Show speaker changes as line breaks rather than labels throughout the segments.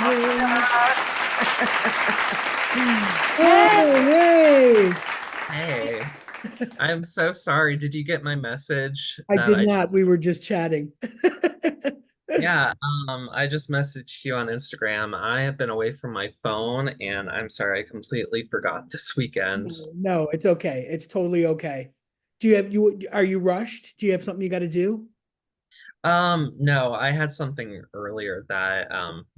amazing.
Hey,
Oh,
Hey, I'm so sorry. Did you get my message
I
that
did
I
not.
just,
We were just chatting.
yeah, I just messaged you on Instagram. I have been away from my phone and I'm sorry, I completely forgot this weekend.
No, it's okay. It's totally okay. Do you have you are you rushed? Do you have something you got to do?
No, I had something earlier that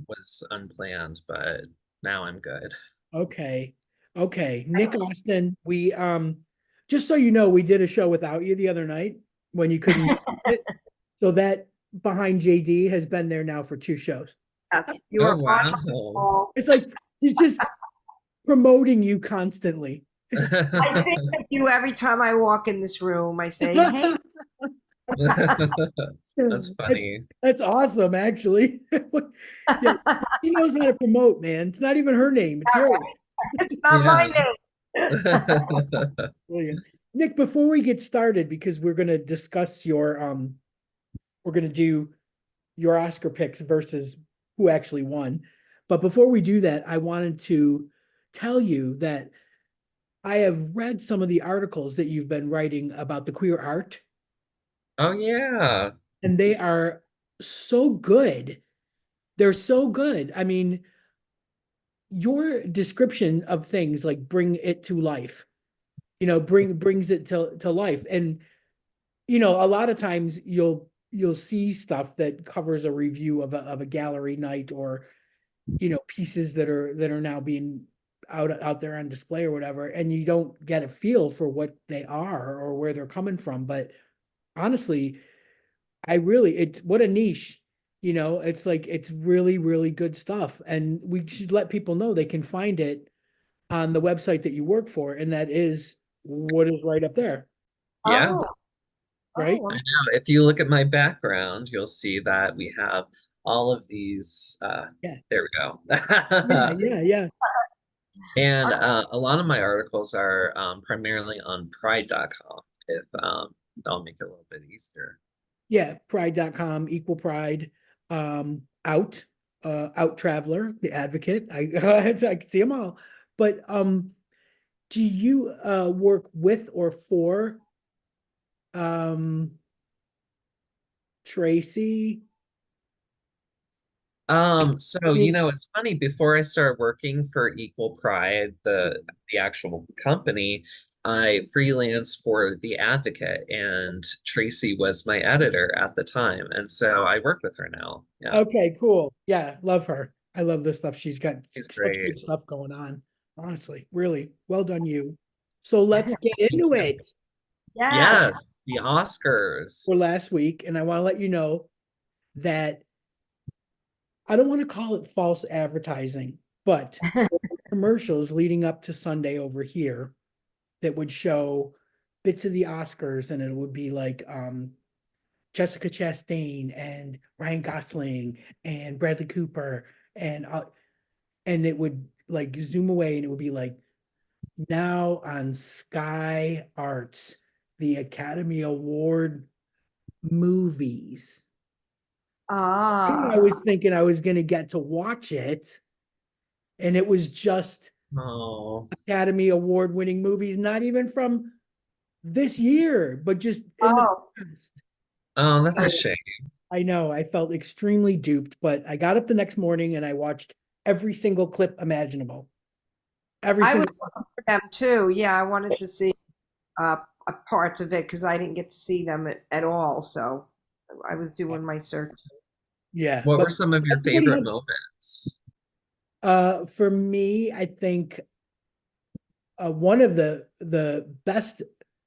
was unplanned, but now I'm good.
Okay. Okay. Nic Austin, we just so you know, we did a show without you the other night when you couldn't make it. So that behind JD has been there now for two shows.
yes, you
Oh
are on the
wow.
ball.
It's like it's just promoting you constantly.
I think of you every time I walk in this room. I say, "Hey,
That's funny.
That's awesome, actually. Yeah, she knows how to promote, man. It's not even her name, it's yours.
it's not my
Yeah.
name."
Brilliant. Nick, before we get started, because we're gonna discuss your we're gonna do your Oscar picks versus who actually won. But before we do that, I wanted to tell you that I have read some of the articles that you've been writing about the queer art,
Oh yeah.
and they are so good. They're so good. I mean, your description of things like bring it to life, brings it to life. And a lot of times you'll see stuff that covers a review of a gallery night, or pieces that are now being out there on display or whatever, and you don't get a feel for what they are or where they're coming from. But honestly, it's what a niche. It's like it's really, really good stuff. And we should let people know they can find it on the website that you work for, and that is what is right up there,
Yeah.
Oh,
right?
oh,
I know. If you look at my background, you'll see that we have all of these.
Yeah,
There we go.
yeah, yeah, yeah.
And a lot of my articles are primarily on pride.com, if that'll make it a little bit easier.
Yeah, pride.com, equal pride, out, out traveler, the advocate. I can see them all. But do you work with or for um Tracy?
It's funny, before I started working for Equal Pride, the actual company, I freelanced for The Advocate, and Tracy was my editor at the time. And so I work with her now. Yeah,
Okay, cool. Yeah, love her. I love this stuff. She's got
she's
such
great.
good stuff going on. Honestly, really well done, you. So let's get into it
yes.
Yes, the Oscars.
for last week. And I want to let you know that I don't want to call it false advertising, but commercials leading up to Sunday over here that would show bits of the Oscars, and it would be like Jessica Chastain and Ryan Gosling and Bradley Cooper, and it would like zoom away, and it would be like now on Sky Arts, the Academy Award movies. I
Ah,
was thinking I was going to get to watch it, and it was just
Oh,
Academy Award winning movies, not even from this year, but just in the
oh,
past.
oh, that's a
So
shame.
I know I felt extremely duped, but I got up the next morning and I watched every single clip imaginable. Every
I was
single
looking for them too. Yeah, I wanted to see uh, parts of it because I didn't get to see them at all. So I was doing my search.
yeah,
What
but
were some of your
everybody
favorite
had
moments?
for me, I think one of the best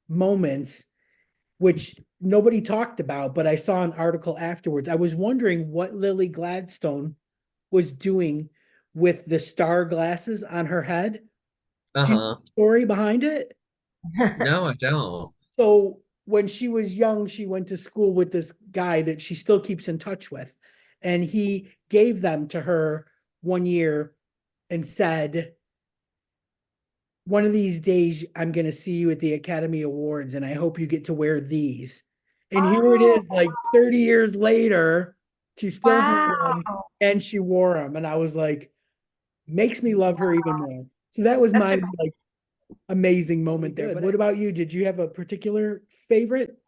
moments, which nobody talked about, but I saw an article afterwards. I was wondering what Lily Gladstone was doing with the star glasses on her head. Do you know
Uh-huh.
the story behind it?
No, I don't.
So when she was young, she went to school with this guy that she still keeps in touch with. And he gave them to her one year and said, one of these days, I'm going to see you at the Academy Awards, and I hope you get to wear these. And here it
Oh,
is, like 30 years later. She still had them
Wow.
and she wore them. And I was like, makes me love her even more. So that was
That's
my
a
like amazing moment there. But what about you? Did you have a particular favorite?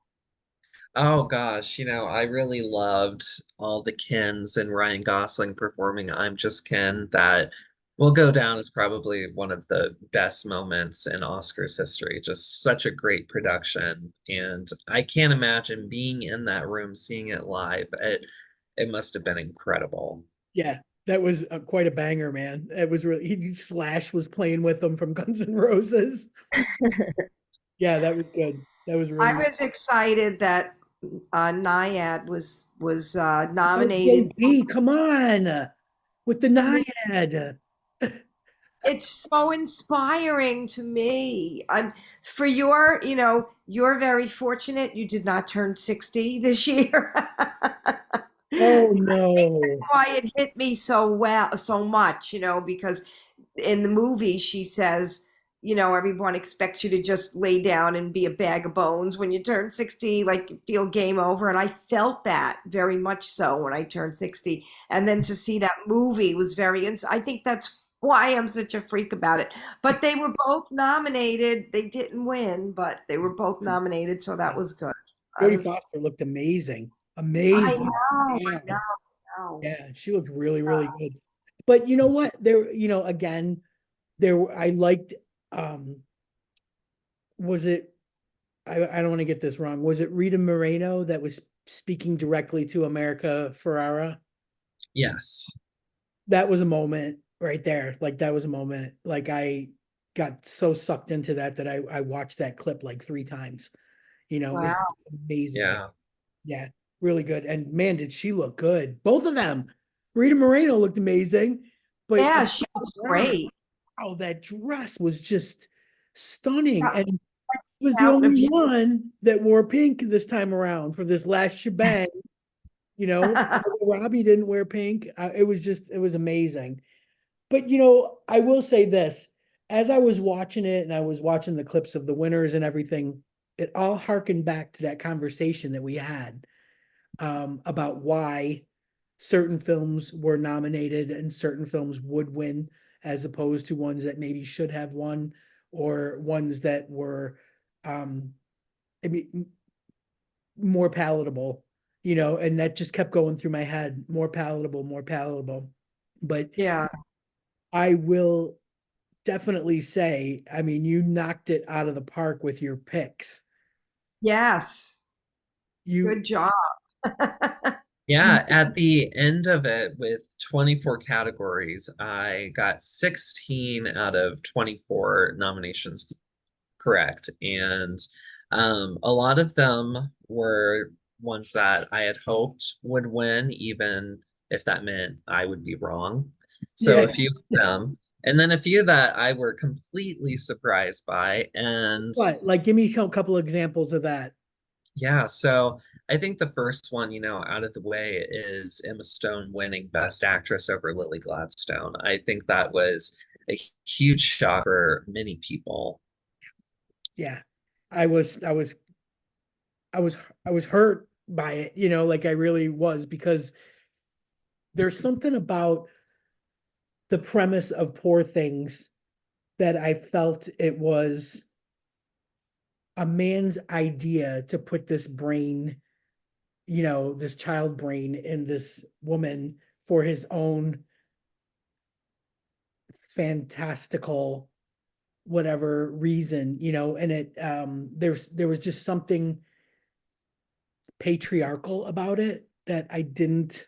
Oh gosh, I really loved all the Kens and Ryan Gosling performing I'm Just Ken. That will go down as probably one of the best moments in Oscars history. Just such a great production. And I can't imagine being in that room, seeing it live. It must have been incredible.
Yeah, that was quite a banger, man. It was really Slash was playing with them from Guns N' Roses. Yeah, that was good. That was
I
really good.
was excited that Naiad was
Oh,
nominated.
JP, come on with the Naiad.
It's so inspiring to me. And for you're very fortunate you did not turn 60 this year.
Oh no.
Why it hit me so much, because in the movie she says, everyone expects you to just lay down and be a bag of bones when you turn 60, like you feel game over. And I felt that very much so when I turned 60. And then to see that movie was I think that's why I'm such a freak about it. But they were both nominated. They didn't win, but they were both nominated, so that was good. I
Jodie
was
Foster looked amazing.
I
Amazing.
know,
Yeah.
I know.
Yeah, she looked really, really good. But you know what? Again, I liked was it I don't want to get this wrong. Was it Rita Moreno that was speaking directly to America Ferrara?
Yes.
That was a moment right there. Like that was a moment. Like I got so sucked into that I watched that clip like 3 times. It was
Wow.
amazing.
Yeah.
Yeah, really good. And man, did she look good. Both of them. Rita Moreno looked amazing, but
Yeah, she was great.
wow, that dress was just stunning.
Yeah,
And she was the
out of
only
you.
one that wore pink this time around for this last shebang. Robbie didn't wear pink. It was amazing. But I will say this, as I was watching it and I was watching the clips of the winners and everything, it all harkened back to that conversation that we had about why certain films were nominated and certain films would win, as opposed to ones that maybe should have won or ones that were um, I mean, more palatable, and that just kept going through my head, more palatable, more palatable. But
Yeah.
I will definitely say, I mean, you knocked it out of the park with your picks.
Yes.
You
Good job.
you
Yeah, at the end of it with 24 categories, I got 16 out of 24 nominations correct. And a lot of them were ones that I had hoped would win, even if that meant I would be wrong. So
yeah.
a few of them, and then a few that I were completely surprised by. And
What? Like, give me a couple examples of that.
yeah, so I think the first one, out of the way is Emma Stone winning Best Actress over Lily Gladstone. I think that was a huge shock for many people.
Yeah. I was I was I was I was hurt by it, like I really was, because there's something about the premise of Poor Things that I felt it was a man's idea to put this brain, this child brain in this woman for his own fantastical whatever reason, and there was just something patriarchal about it that I don't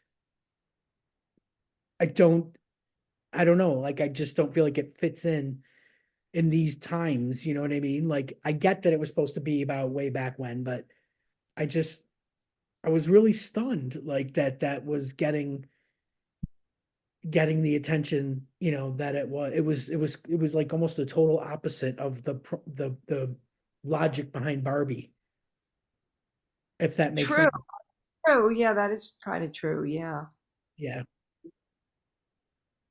I don't know, like I just don't feel like it fits in these times, you know what I mean? Like I get that it was supposed to be about way back when, but I just I was really stunned like that was getting the attention, that it was like almost the total opposite of the logic behind Barbie, if that makes
True.
sense.
True. Yeah, that is kind of true. Yeah.
Yeah.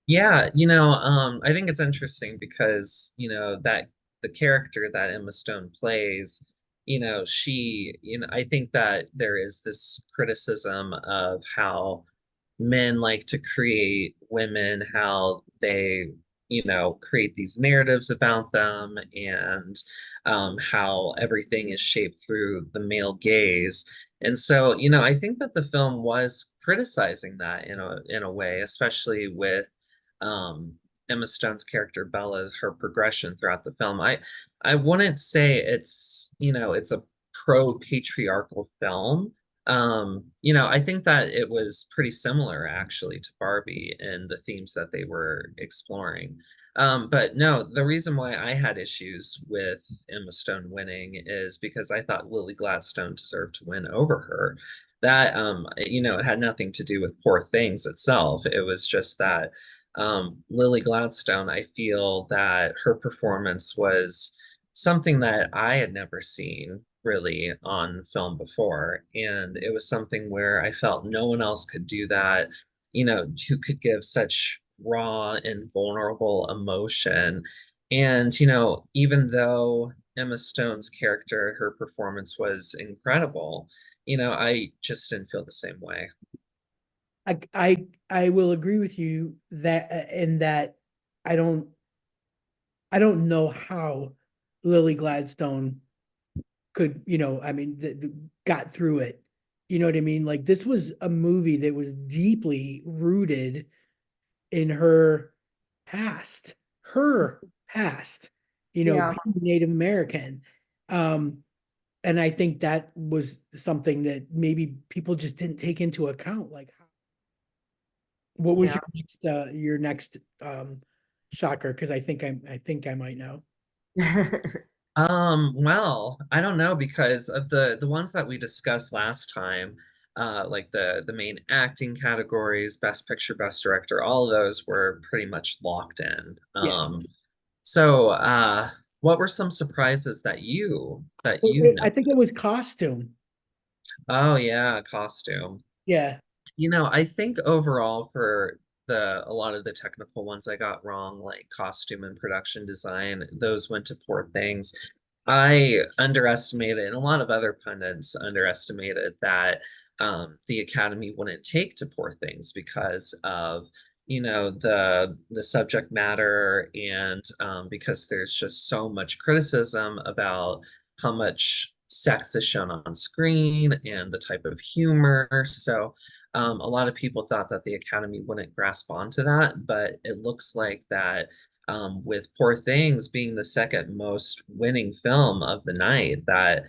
Yeah, I think it's interesting because, that the character that Emma Stone plays, I think that there is this criticism of how men like to create women, how they, create these narratives about them, and how everything is shaped through the male gaze. And so, I think that the film was criticizing that in a way, especially with um, Emma Stone's character Bella, her progression throughout the film. I wouldn't say it's a pro-patriarchal film. I think that it was pretty similar actually to Barbie and the themes that they were exploring. But no, the reason why I had issues with Emma Stone winning is because I thought Lily Gladstone deserved to win over her. That it had nothing to do with Poor Things itself. It was just that Lily Gladstone, I feel that her performance was something that I had never seen really on film before. And it was something where I felt no one else could do that, who could give such raw and vulnerable emotion. And, even though Emma Stone's character, her performance was incredible, I just didn't feel the same way.
I will agree with you that in that I don't I don't know how Lily Gladstone could, I mean, got through it. You know what I mean? Like this was a movie that was deeply rooted in past, her past,
Yeah.
being Native American. Um, and I think that was something that maybe people just didn't take into account. Like, what was
Yeah.
your next shocker? Because I think I might know.
Well, I don't know because of the ones that we discussed last time, like the main acting categories, best picture, best director, all of those were pretty much locked in.
Yeah.
So what were some surprises that you
I think it
noticed?
was costume.
Oh yeah, costume.
Yeah.
I think overall for the a lot of the technical ones I got wrong, like costume and production design, those went to Poor Things. I underestimated, and a lot of other pundits underestimated that the Academy wouldn't take to Poor Things because of, the subject matter, and because there's just so much criticism about how much sex is shown on screen and the type of humor. So a lot of people thought that the Academy wouldn't grasp onto that, but it looks like that with Poor Things being the second most winning film of the night, that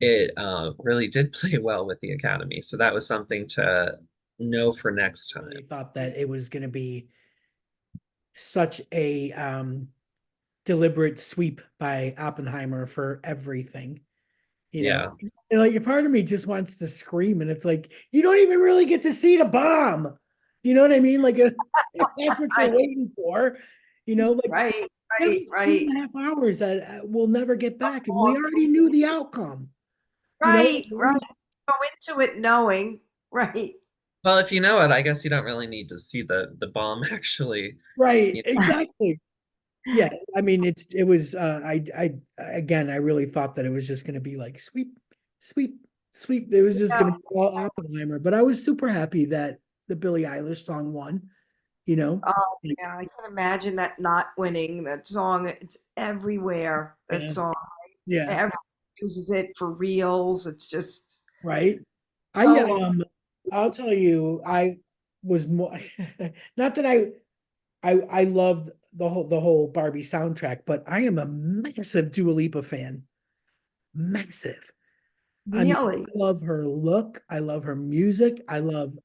it really did play well with the Academy. So that was something to know for next time.
Really thought that it was going to be such a deliberate sweep by Oppenheimer for everything. you know
Yeah.
and like a part of me just wants to scream, and it's like you don't even really get to see the bomb. You know what I mean? Like if that's what you're
Right.
waiting for, like
Right.
that
Right.
was two
Right.
and a half hours that we'll never get back, and we already knew the outcome. you know
Right. Right. Go into it knowing. Right.
Well, if you know it, I guess you don't really need to see the bomb actually.
Right,
You
exactly. Yeah, I mean, it was I again, I really thought that it was just going to be like sweep, sweep, sweep. It was just
Yeah.
going to be all Oppenheimer, but I was super happy that the Billie Eilish song won, you know.
Oh,
Like,
yeah. I can imagine that not winning that song. It's everywhere. That
yeah,
song.
yeah,
Everyone uses it for reels. It's just
right. I
so.
I'll tell you, I was more not that I loved the whole Barbie soundtrack, but I am a massive Dua Lipa fan. Massive. I mean,
Really?
I love her look. I love her music. I love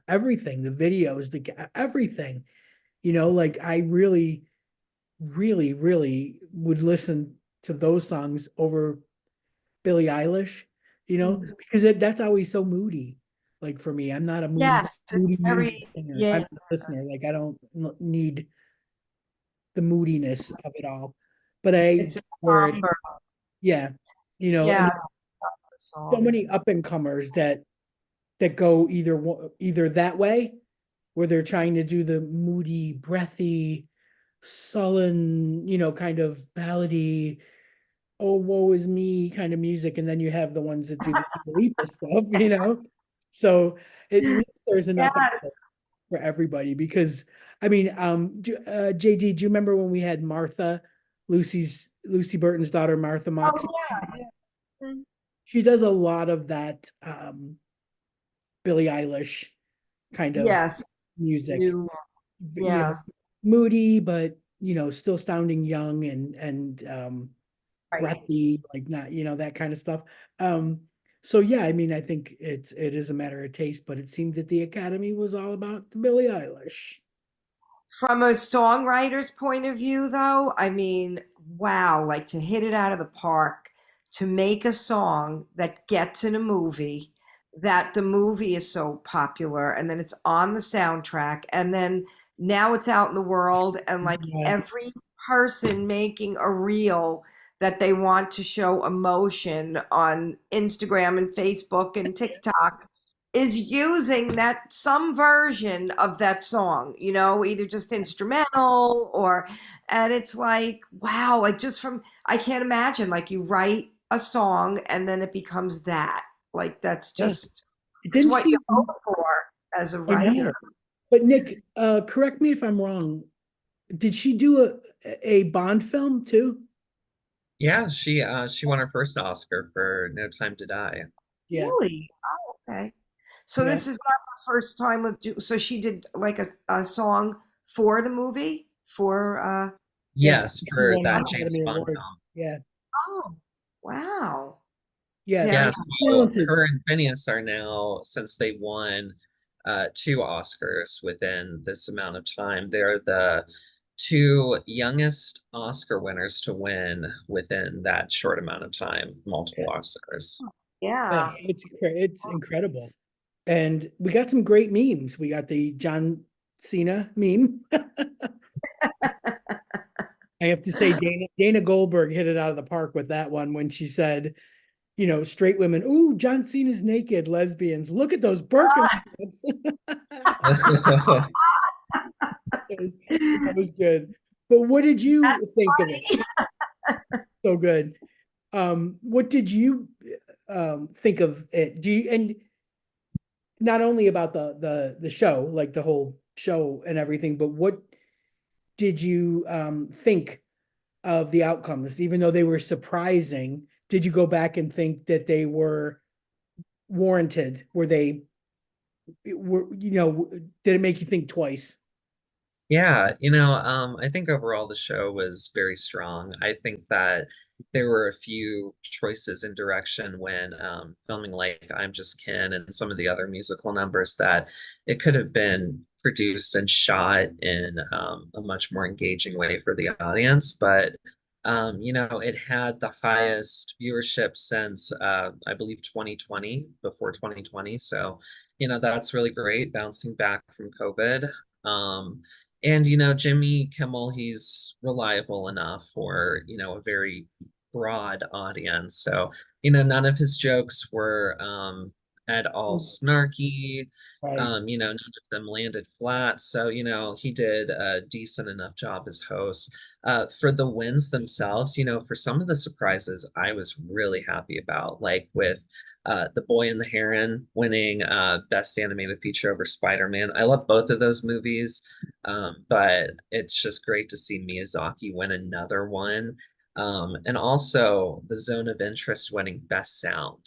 everything, the videos, everything. Like I really, really, really would listen to those songs over Billie Eilish,
Mhm.
because that's always so moody. Like for me, I'm not a
Yes, it's
moody music
very,
singer. I'm
yeah,
a listener. Like I don't need the moodiness of it all. But I
it's a
where it,
somber,
yeah,
yeah,
and
it's a somber
so
song.
many up and comers that go either that way, where they're trying to do the moody, breathy, sullen, kind of ballady, oh woe is me kind of music, and then you have the ones that do the Dua Lipa stuff. So at least there's enough.
Yes,
for everybody because I mean, JD, do you remember when we had Martha, Lucy Burton's daughter, Martha
Oh
Moxie?
yeah, yeah. Mm.
She does a lot of that Billie Eilish kind of
Yes.
music,
You.
you know,
Yeah.
moody, but still sounding young and
Right.
breathy, like not, that kind of stuff. Um, so yeah, I mean, I think it is a matter of taste, but it seemed that the Academy was all about Billie Eilish.
From a songwriter's point of view, though, I mean, wow, like to hit it out of the park, to make a song that gets in a movie, that the movie is so popular, and then it's on the soundtrack, and then now it's out in the world, and like
Yeah,
every person making a reel that they want to show emotion on Instagram and Facebook and TikTok is using that some version of that song, either just instrumental or, and it's like, wow, like just from, I can't imagine, like you write a song and then it becomes that. Like that's
yeah.
just, it's
Didn't
what you
she?
hope for as a
I
writer.
know. But Nick, correct me if I'm wrong. Did she do a Bond film too?
Yeah, she won her first Oscar for No Time to Die.
Yeah,
Really? Oh, okay. So
yeah.
this is not the first time so she did like a song for the movie for,
Yeah,
Yes,
she
for
won an
that James
Academy
Bond
Award.
film.
Yeah,
oh, wow.
yeah.
Very
Yeah,
She's
so
talented.
her and Phineas are now, since they won two Oscars within this amount of time, they're the two youngest Oscar winners to win within that short amount of time, multiple
Yeah,
Oscars.
yeah,
Yeah.
it's incredible. And we got some great memes. We got the John Cena meme. I have to say, Dana Goldberg hit it out of the park with that one when she said, straight women, ooh, John Cena's naked, lesbians, look at those Birkenstocks. That was good. But what did
That's
you think of it?
funny.
So good. What did you think of it? Do you, and not only about the show, like the whole show and everything, but what did you think of the outcomes, even though they were surprising? Did you go back and think that they were warranted? Did it make you think twice?
Yeah, I think overall the show was very strong. I think that there were a few choices in direction when filming like I'm Just Ken and some of the other musical numbers that it could have been produced and shot in a much more engaging way for the audience. But it had the highest viewership since I believe 2020, before 2020. So, that's really great, bouncing back from COVID. And Jimmy Kimmel, he's reliable enough for, a very broad audience. So, none of his jokes were at all snarky.
Right.
None of them landed flat. So, he did a decent enough job as host. For the wins themselves, for some of the surprises, I was really happy about, like with The Boy and the Heron winning Best Animated Feature over Spider-Man. I love both of those movies, but it's just great to see Miyazaki win another one. And also the Zone of Interest winning Best Sound.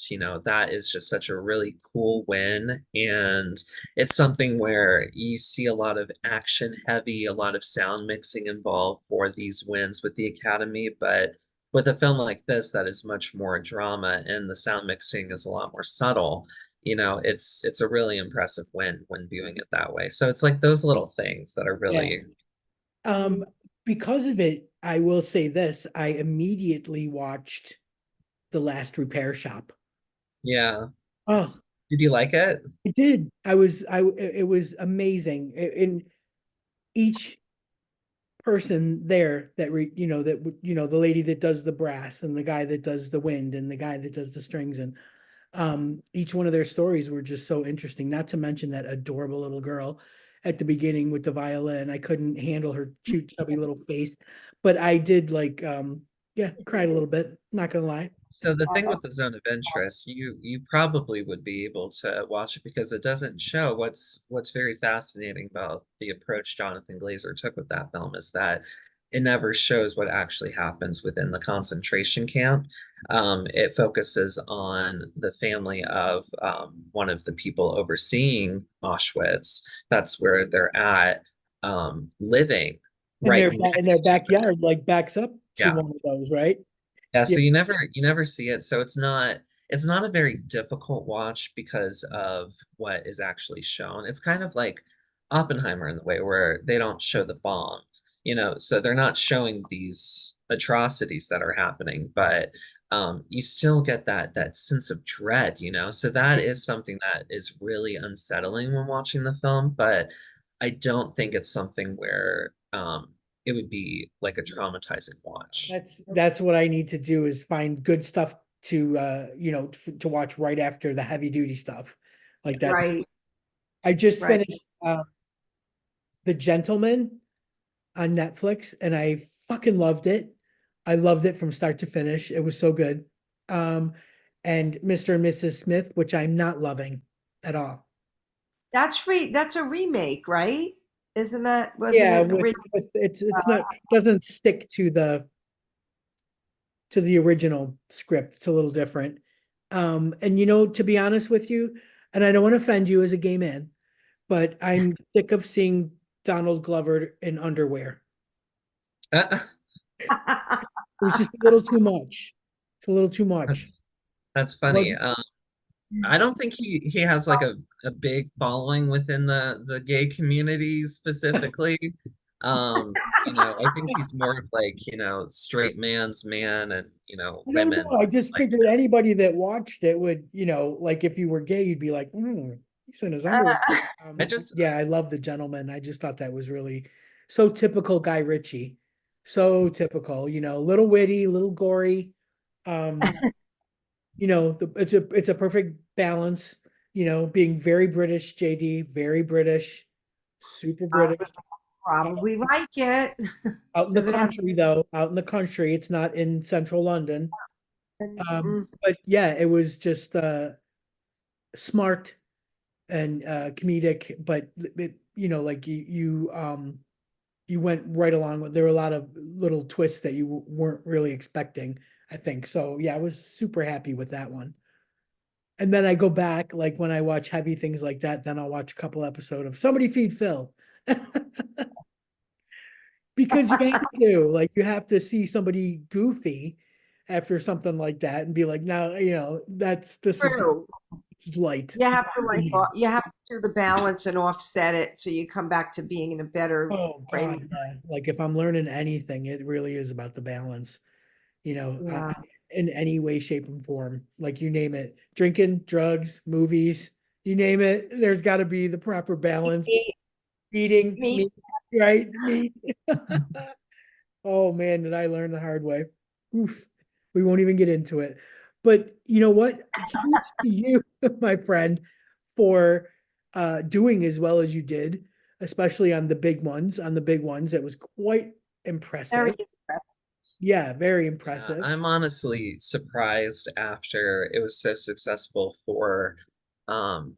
That is just such a really cool win. And it's something where you see a lot of action heavy, a lot of sound mixing involved for these wins with the Academy. But with a film like this that is much more drama and the sound mixing is a lot more subtle, it's a really impressive win when viewing it that way. So it's like those little things that are
Yeah.
really,
Um, because of it, I will say this, I immediately watched The Last Repair Shop.
yeah.
Oh,
Did you like it?
I did. It was amazing. And each person there the lady that does the brass and the guy that does the wind and the guy that does the strings and each one of their stories were just so interesting, not to mention that adorable little girl at the beginning with the violin. I couldn't handle her cute chubby little face, but I did, like, yeah, cried a little bit, not gonna lie.
So the thing
Uh,
with the zone of interest, you probably would be able to watch it because it doesn't show what's very fascinating about the approach Jonathan Glazer took with that film is that it never shows what actually happens within the concentration camp. It focuses on the family of one of the people overseeing Auschwitz. That's where they're at, living
And
right
in their
next to it.
backyard like backs up to
Yeah.
one of those, right?
Yeah,
Yeah.
so you never see it. So it's not a very difficult watch because of what is actually shown. It's kind of like Oppenheimer in the way where they don't show the bomb, so they're not showing these atrocities that are happening, but you still get that sense of dread. So that is something that is really unsettling when watching the film, but I don't think it's something where it would be like a traumatizing watch.
That's what I need to do is find good stuff to to watch right after the heavy duty stuff. Like that's
right,
I just
right.
finished The Gentleman on Netflix and I fucking loved it. I loved it from start to finish. It was so good. Um and Mr. and Mrs. Smith, which I'm not loving at all.
That's a remake, right? Isn't that, wasn't
Yeah,
it original?
it's not doesn't stick to the original script. It's a little different. And to be honest with you, and I don't want to offend you as a gay man, but I'm sick of seeing Donald Glover in underwear.
Uh,
It was just a little too much. It's a little too much.
that's that's funny.
Wasn't
I don't think he has like a big following within the gay community specifically. I think he's more of like, straight man's man and,
I don't
women
know. I just
like
figured anybody that watched it would, like if you were gay, you'd be like, he's in his underwear.
I just
Yeah, I love The Gentleman. I just thought that was really so typical Guy Ritchie. So typical, little witty, little gory. Um, it's a perfect balance, being very British, JD, very British, super British. Uh,
Probably like it.
Out in the
Does it have?
country though, out in the country, it's not in central London.
Mm,
But yeah, it was just smart and comedic, but like you went right along with there were a lot of little twists that you weren't really expecting, I think. So yeah, I was super happy with that one. And then I go back, like when I watch heavy things like that, then I'll watch a couple episodes of Somebody Feed Phil. Because you have to, like, you have to see somebody goofy after something like that and be like, no, this is
true.
it's light.
You have to you have to do the balance and offset it so you come back to being in a better
Oh
frame.
God, yeah. Like if I'm learning anything, it really is about the balance, you know, uh,
Yeah.
in any way, shape, and form. Like you name it, drinking, drugs, movies, you name it. There's got to be the proper balance.
Me,
Eating
me,
meat, right? Meat. Oh man, did I learn the hard way? Oof. We won't even get into it. But you know what? Kudos to you, my friend, for doing as well as you did, especially on the big ones. On the big ones, it was quite
very
impressive.
impressed.
Yeah, very
Yeah,
impressive.
I'm honestly surprised after it was so successful for um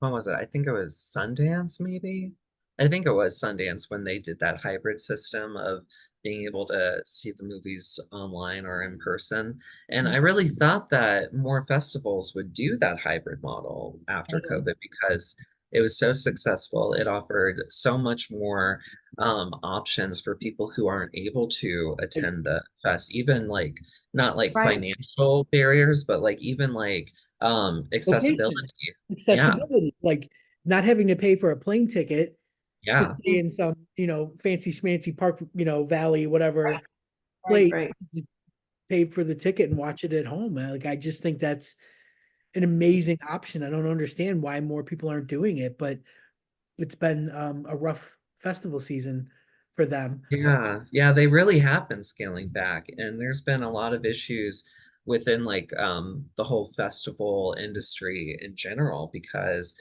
when was it? I think it was Sundance, maybe. I think it was Sundance when they did that hybrid system of being able to see the movies online or in person. And I really thought that more festivals would do that hybrid model after COVID because it was so successful. It offered so much more options for people who aren't able to attend the fest, even like not like
Right.
financial barriers, but like even like
Location,
accessibility. Yeah,
accessibility, like not having to pay for a plane ticket to
yeah,
stay in some, fancy schmancy park, valley, whatever
Right.
place,
Right.
pay for the ticket and watch it at home. Like I just think that's an amazing option. I don't understand why more people aren't doing it, but it's been a rough festival season for them.
yeah. They really have been scaling back, and there's been a lot of issues within like the whole festival industry in general because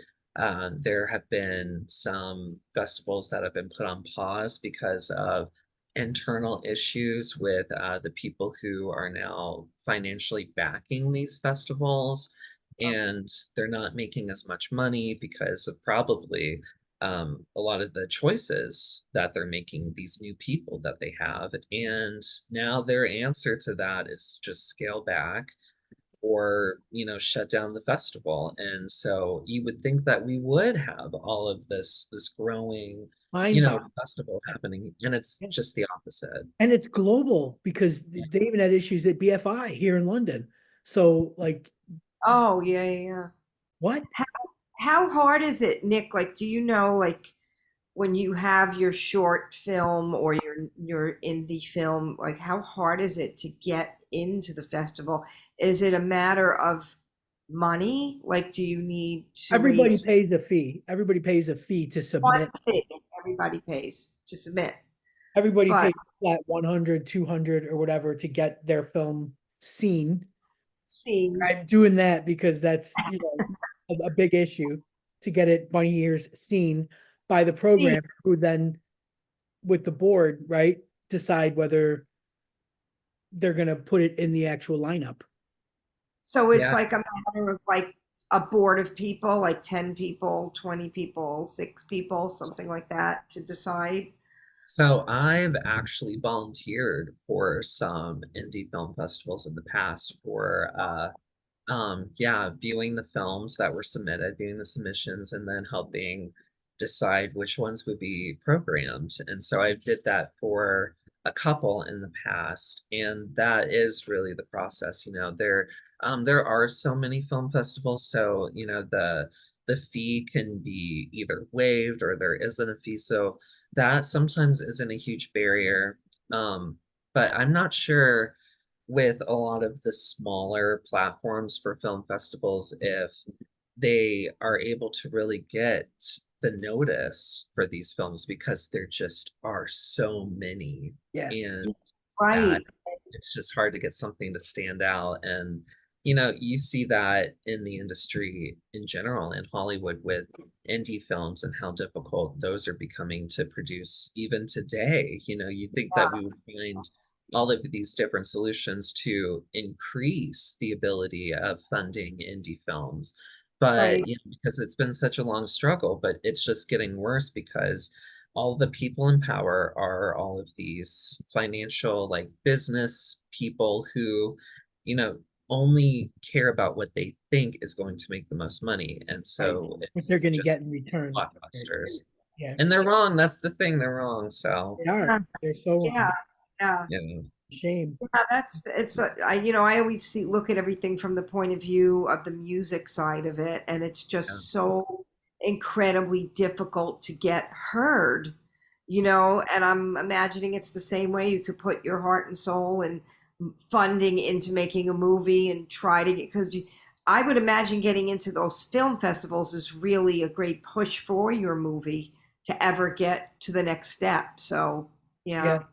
there have been some festivals that have been put on pause because of internal issues with the people who are now financially backing these festivals, and they're not making as much money because of probably a lot of the choices that they're making, these new people that they have. And now their answer to that is just scale back or, shut down the festival. And so you would think that we would have all of this growing,
Mind boggling.
festival happening, and it's just the opposite.
And it's global because they even had issues at BFI here in London. So like,
Oh, yeah, yeah, yeah.
what?
How hard is it, Nick? Like, do you know, like, when you have your short film or your indie film, like, how hard is it to get into the festival? Is it a matter of money? Like, do you need to
Everybody
raise
pays a fee. Everybody pays a fee to
one
submit.
fee? Everybody pays to submit,
Everybody
but
pays that 100, 200 or whatever to get their film seen.
see,
I'm doing that because that's, a big issue to get it bunny ears seen by the
see.
program who then with the board, right, decide whether they're going to put it in the actual lineup.
So it's
Yeah.
like a matter of like a board of people, like 10 people, 20 people, 6 people, something like that to decide.
So I've actually volunteered for some indie film festivals in the past for yeah, viewing the films that were submitted, viewing the submissions, and then helping decide which ones would be programmed. And so I did that for a couple in the past, and that is really the process. There are so many film festivals, so the fee can be either waived or there isn't a fee. So that sometimes isn't a huge barrier. But I'm not sure with a lot of the smaller platforms for film festivals if they are able to really get the notice for these films because there just are so many,
Yeah.
and that
Right.
it's just hard to get something to stand out. And you see that in the industry in general in Hollywood with indie films and how difficult those are becoming to produce even today. You think that we would find all of these different solutions to increase the ability of funding indie films, but
Right.
because it's been such a long struggle, but it's just getting worse because all the people in power are all of these financial, like business people who, you know, only care about what they think is going to make the most money. And
Right.
so
What
it's
they're going to get
just
in return. Right.
blockbusters.
Yeah.
And they're wrong. That's the thing. They're wrong. So,
They are.
Yeah.
They're so
Yeah. Yeah.
yeah.
shame.
Yeah, I always look at everything from the point of view of the music side of it, and it's
Yeah.
just so incredibly difficult to get heard, and I'm imagining it's the same way you could put your heart and soul and funding into making a movie and try to get, because I would imagine getting into those film festivals is really a great push for your movie to ever get to the next step. So,
Yeah.
yeah.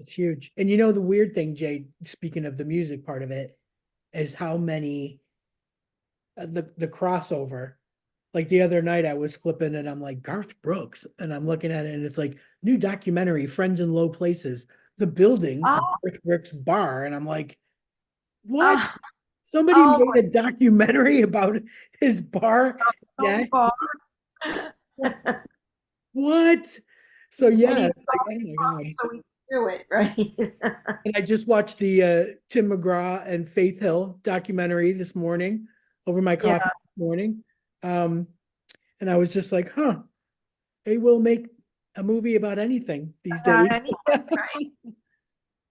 It's huge. And the weird thing, Jay, speaking of the music part of it, is how many the crossover. Like the other night I was flipping and I'm like Garth Brooks and I'm looking at it and it's like new documentary, Friends in Low Places, the building of
Oh,
Garth Brooks bar. And I'm like, what?
oh,
Somebody
oh
made a documentary about his bar
so
next.
far.
What? So
And
yeah,
he's
it's like, oh my God.
so he can do it, right?
And I just watched the Tim McGraw and Faith Hill documentary this morning over my
Yeah,
coffee this morning. Um, and I was just like, huh, they will make a movie about anything these
about
days.
anything, right?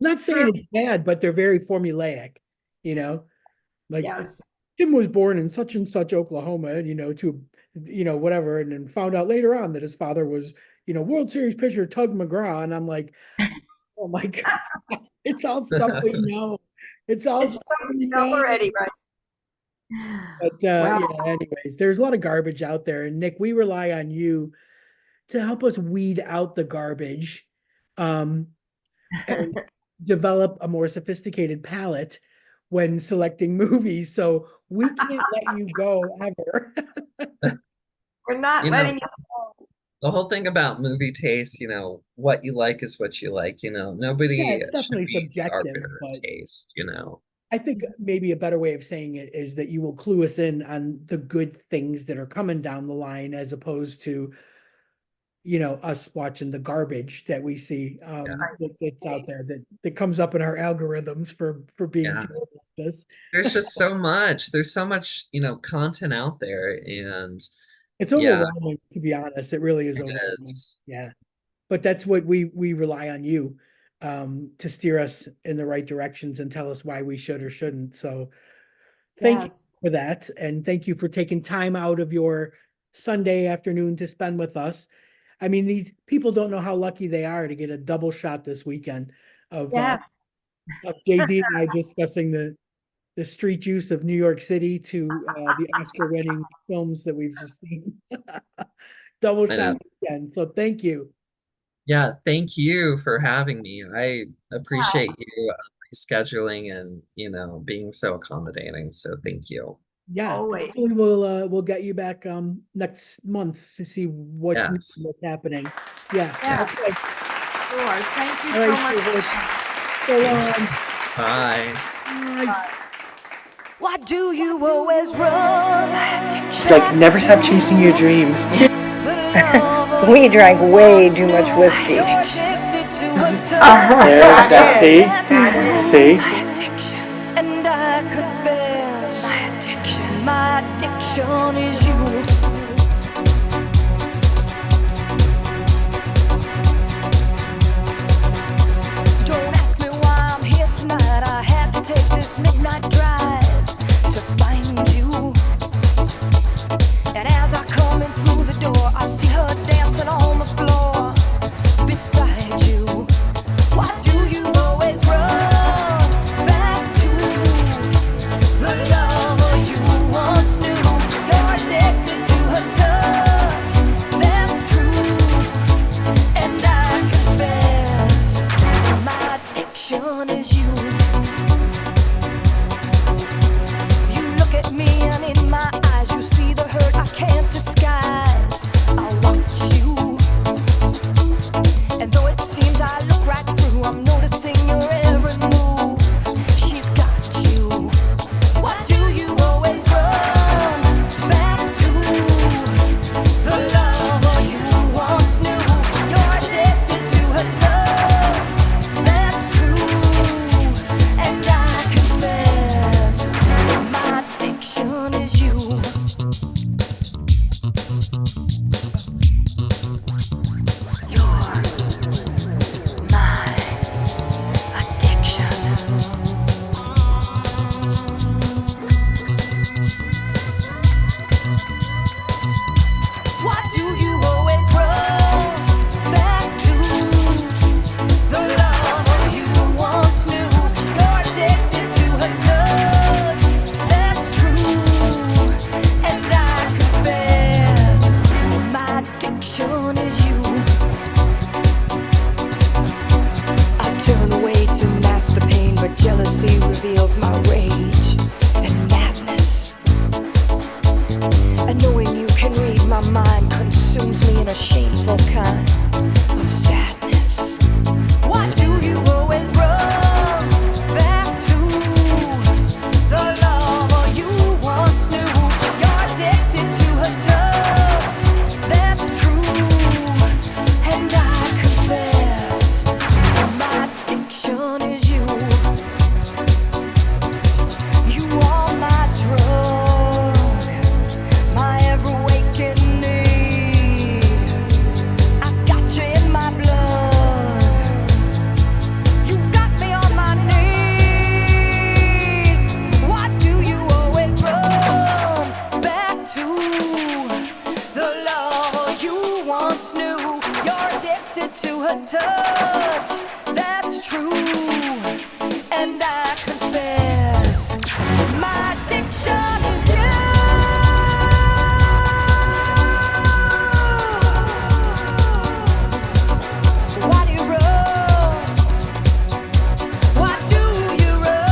Not
True.
saying it's bad, but they're very formulaic, you know, like
Yes.
Tim was born in such and such Oklahoma, to, whatever, and then found out later on that his father was, World Series pitcher Tug McGraw. And I'm like, oh my God, it's all stuff we know. It's all
It's
stuff
something
we
you know
know.
already, right?
But
Well,
anyways, there's a lot of garbage out there. And Nick, we rely on you to help us weed out the garbage, and develop a more sophisticated palate when selecting movies. So we can't let you go ever.
we're not
You know,
letting you go.
the whole thing about movie taste, what you like is what you like,
Yeah,
nobody
it's
should
definitely
be the
subjective,
arbiter of
but
taste.
I think maybe a better way of saying it is that you will clue us in on the good things that are coming down the line, as opposed to, us watching the garbage that we see,
Yeah,
that's out there, that comes up in our algorithms for being
yeah.
terrible at this.
There's so much, content out there, and
It's
yeah,
overwhelming, to be honest. It really is
it
overwhelming.
is.
Yeah. But that's what we rely on you, to steer us in the right directions and tell us why we should or shouldn't. So thank you
Yes.
for that. And thank you for taking time out of your Sunday afternoon to spend with us. I mean, these people don't know how lucky they are to get a double shot this weekend of uh,
Yes.
of JD and I discussing the street juice of New York City to the Oscar-winning films that we've just seen. Double
I know.
shot weekend. So thank you.
Yeah, thank you for having me. I appreciate you scheduling and, being so accommodating. So thank you.
Yeah,
Always.
hopefully we'll get you back next month to see what's new and
Yes.
what's happening. Yeah.
Yeah.
Okay.
Sure. Thank you
All
so
right,
much.
favorites. So
Bye.
bye.
Why do you always run?
It's like never stop chasing your dreams.
We drank way too much whiskey.
There, that's see? See?
And I confess, my addiction is you. Don't ask me why I'm here tonight. I had to take this midnight drive to find you. And as I come in through the door, I see her dancing on the floor beside you. Why do you always run back to the lover you once knew? You're addicted to her touch, that's true. And I confess, my addiction is you. You look at me and in my eyes you see the hurt I can't disguise. I watch you, and though it seems I look right through, I'm noticing your every move. She's got you. Why do you always run back to the lover you once knew? You're addicted to her touch, that's true. And I confess, my addiction is you. My addiction. Why do you always run back to the lover you once knew? You're addicted to her touch, that's true. And I confess, my addiction is you. I turn away to mask the pain, but jealousy reveals my rage and madness. And knowing you can read my mind consumes me in a shameful kind of sadness. Why do you always run back to the lover you once knew? You're addicted to her touch, that's true. And I confess, my addiction is you. You are my drug, my ever waking need. I got you in my blood. You've got me on my knees. Why do you always run back to the lover you once knew? You're addicted to her touch, that's true. And I confess, my addiction is you. Why do you run? Why do you run?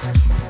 Bye.